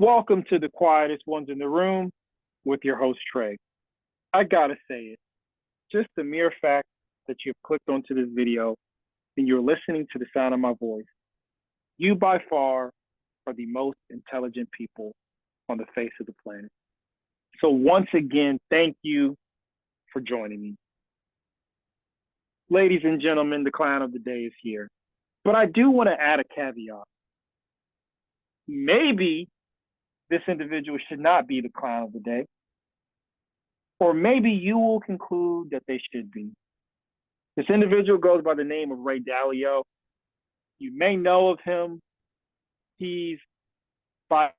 Welcome to the quietest ones in the room with your host, Trey. I gotta say it, just the mere fact that you've clicked onto this video and you're listening to the sound of my voice, you by far are the most intelligent people on the face of the planet. So once again, thank you for joining me. Ladies and gentlemen, the clown of the day is here. But I do want to add a caveat. Maybe this individual should not be the clown of the day. Or maybe you will conclude that they should be. This individual goes by the name of Ray Dalio. You may know of him. He's by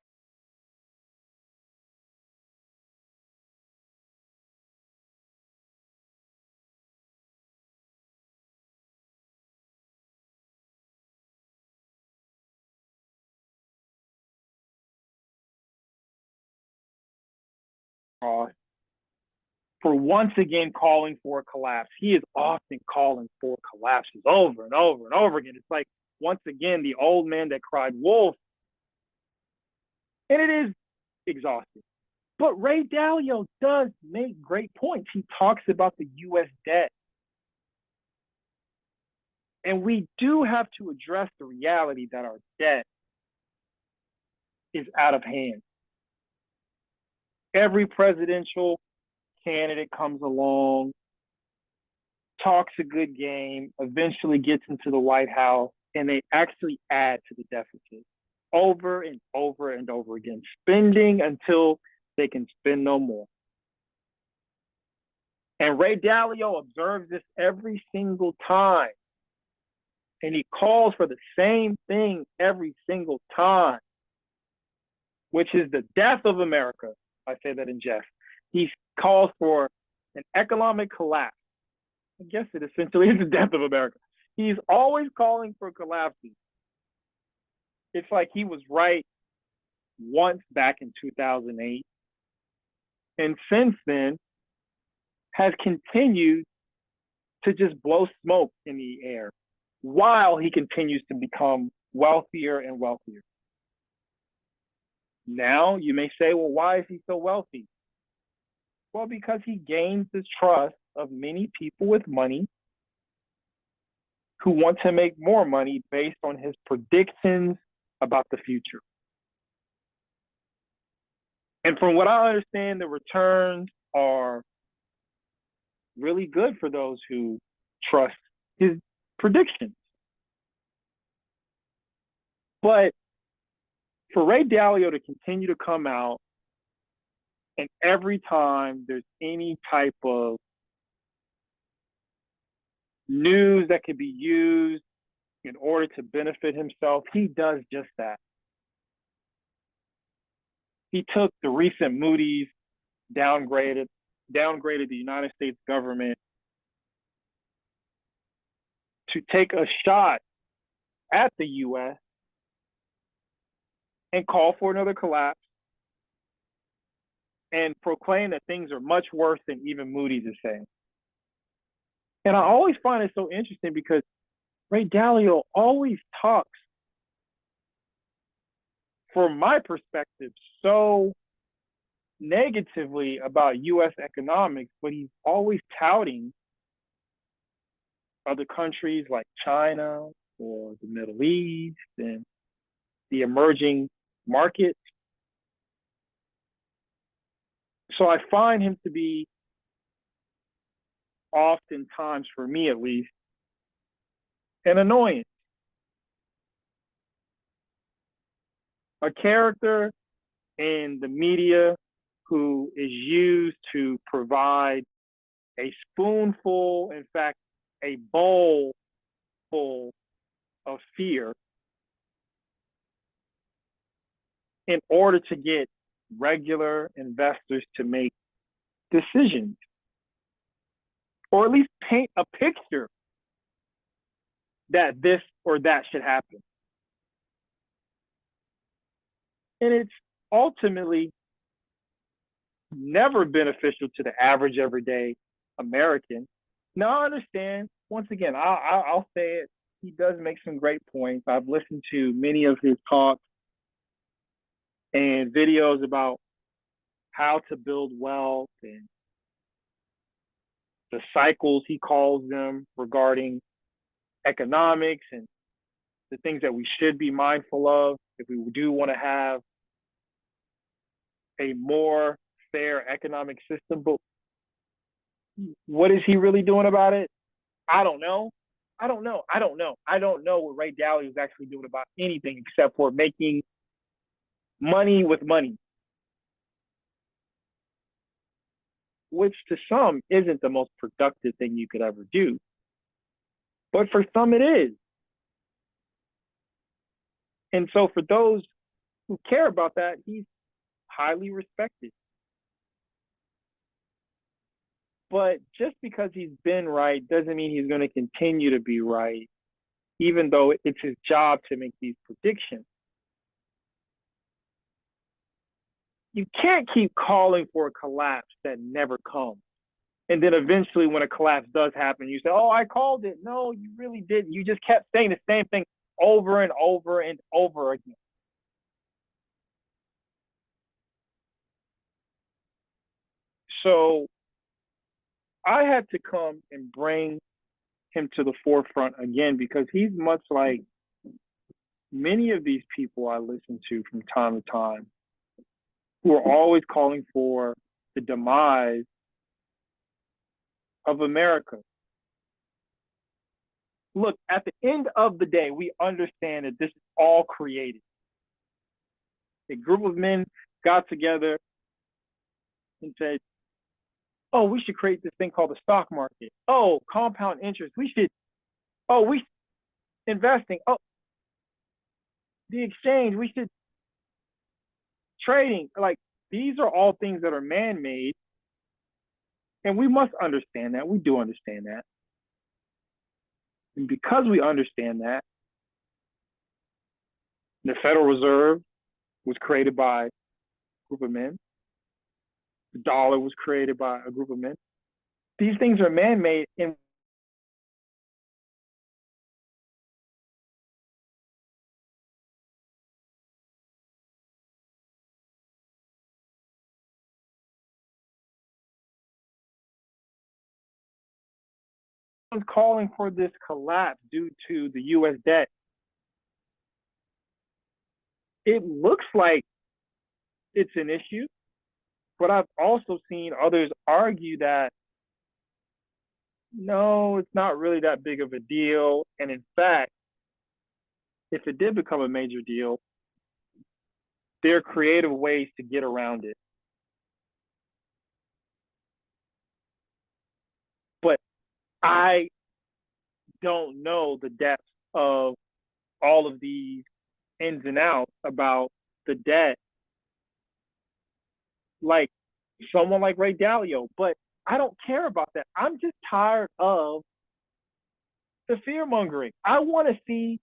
for once again calling for a collapse. He is often calling for collapses over and over and over again. It's like, once again, the old man that cried wolf. And it is exhausting. But Ray Dalio does make great points. He talks about the U.S. debt. And we do have to address the reality that our debt is out of hand. Every presidential candidate comes along, talks a good game, eventually gets into the White House, and they actually add to the deficit over and over and over again, spending until they can spend no more. And Ray Dalio observes this every single time. And he calls for the same thing every single time, which is the death of America. I say that in jest. He calls for an economic collapse. I guess it essentially is the death of America. He's always calling for collapses. It's like he was right once back in 2008. And since then has continued to just blow smoke in the air while he continues to become wealthier and wealthier. Now you may say, well, why is he so wealthy? Well, because he gains the trust of many people with money who want to make more money based on his predictions about the future. And from what I understand, the returns are really good for those who trust his predictions. But for Ray Dalio to continue to come out, and every time there's any type of news that could be used in order to benefit himself, he does just that. He took the recent Moody's downgraded the United States government to take a shot at the U.S. and call for another collapse and proclaim that things are much worse than even Moody's is saying. And I always find it so interesting because Ray Dalio always talks, from my perspective, so negatively about U.S. economics, but he's always touting other countries like China or the Middle East and the emerging markets. So I find him to be, oftentimes for me at least, an annoyance. A character in the media who is used to provide a spoonful, in fact, a bowl full of fear in order to get regular investors to make decisions, or at least paint a picture that this or that should happen. And it's ultimately never beneficial to the average everyday American. Now, I understand, once again, I'll say it, he does make some great points. I've listened to many of his talks. and videos about how to build wealth and the cycles, he calls them, regarding economics and the things that we should be mindful of if we do want to have a more fair economic system. But what is he really doing about it? I don't know. I don't know. I don't know. I don't know what Ray Dalio is actually doing about anything except for making money with money, which to some isn't the most productive thing you could ever do. But for some, it is. And so for those who care about that, he's highly respected. But just because he's been right doesn't mean he's going to continue to be right, even though it's his job to make these predictions. You can't keep calling for a collapse that never comes. And then eventually when a collapse does happen, you say, oh, I called it. No, you really didn't. You just kept saying the same thing over and over and over again. So I had to come and bring him to the forefront again because he's much like many of these people I listen to from time to time who are always calling for the demise of America. Look, at the end of the day, we understand that this is all created. A group of men got together and said, oh, we should create this thing called the stock market. Oh, compound interest. We investing. Oh, the exchange. We should trading. Like, these are all things that are man-made. And we must understand that. We do understand that. And because we understand that, the Federal Reserve was created by a group of men. The dollar was created by a group of men. These things are man-made, and calling for this collapse due to the U.S. debt. It looks like it's an issue, but I've also seen others argue that no, it's not really that big of a deal. And in fact, if it did become a major deal, there are creative ways to get around it. But I don't know the depth of all of these ins and outs about the debt like someone like Ray Dalio, but I don't care about that. I'm just tired of the fear mongering. I want to see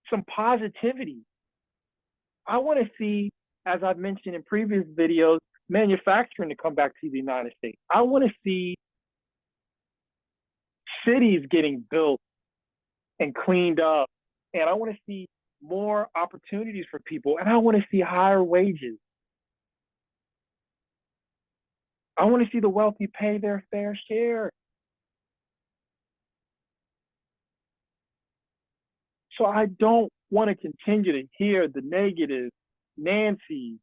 some positivity. I want to see, as I've mentioned in previous videos, manufacturing to come back to the United States. I want to see cities getting built and cleaned up. And I want to see more opportunities for people. And I want to see higher wages. I want to see the wealthy pay their fair share. So I don't want to continue to hear the negative Nancy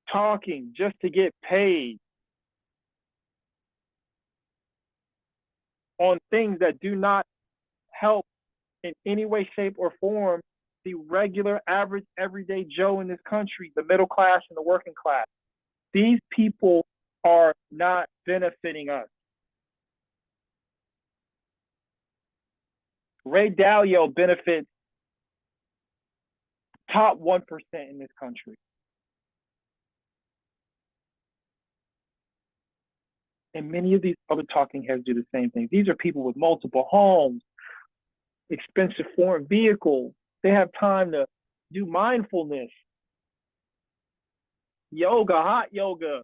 talking just to get paid on things that do not help in any way, shape, or form the regular, average, everyday Joe in this country, the middle class and the working class. These people are not benefiting us. Ray Dalio benefits top 1% in this country. And many of these other talking heads do the same thing. These are people with multiple homes, expensive foreign vehicles. They have time to do mindfulness, yoga, hot yoga,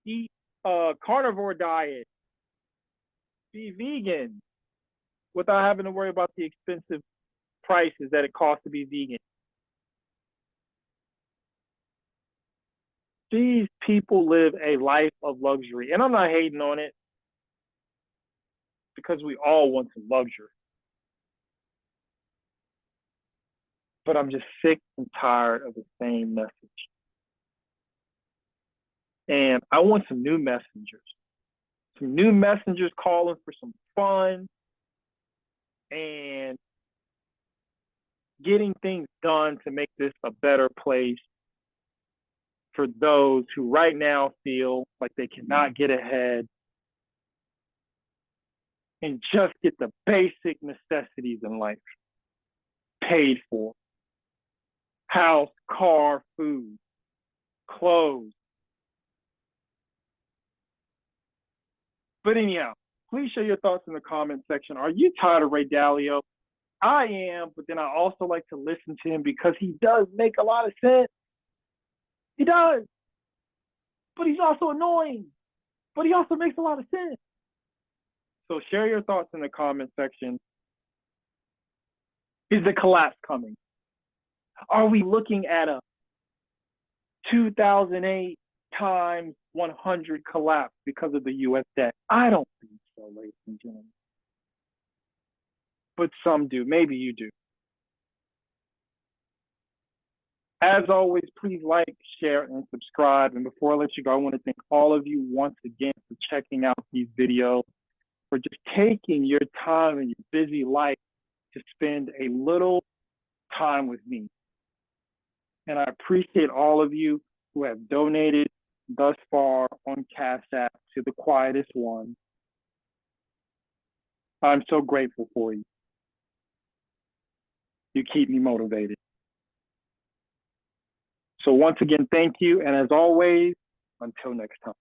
eat a carnivore diet, be vegan without having to worry about the expensive prices that it costs to be vegan. These people live a life of luxury. And I'm not hating on it because we all want some luxury. But I'm just sick and tired of the same message. And I want some new messengers. Some new messengers calling for some fun and getting things done to make this a better place for those who right now feel like they cannot get ahead and just get the basic necessities in life paid for. House, car, food, clothes. But anyhow, please share your thoughts in the comment section. Are you tired of Ray Dalio? I am, but then I also like to listen to him because he does make a lot of sense. He does. But he's also annoying. But he also makes a lot of sense. So share your thoughts in the comment section. Is the collapse coming? Are we looking at a 2008 times 100 collapse because of the U.S. debt? I don't think so, ladies and gentlemen. But some do. Maybe you do. As always, please like, share, and subscribe. And before I let you go, I want to thank all of you once again for checking out these videos, for just taking your time in your busy life to spend a little time with me. And I appreciate all of you who have donated thus far on CashApp to the Quietest One. I'm so grateful for you. You keep me motivated. So once again, thank you. And as always, until next time.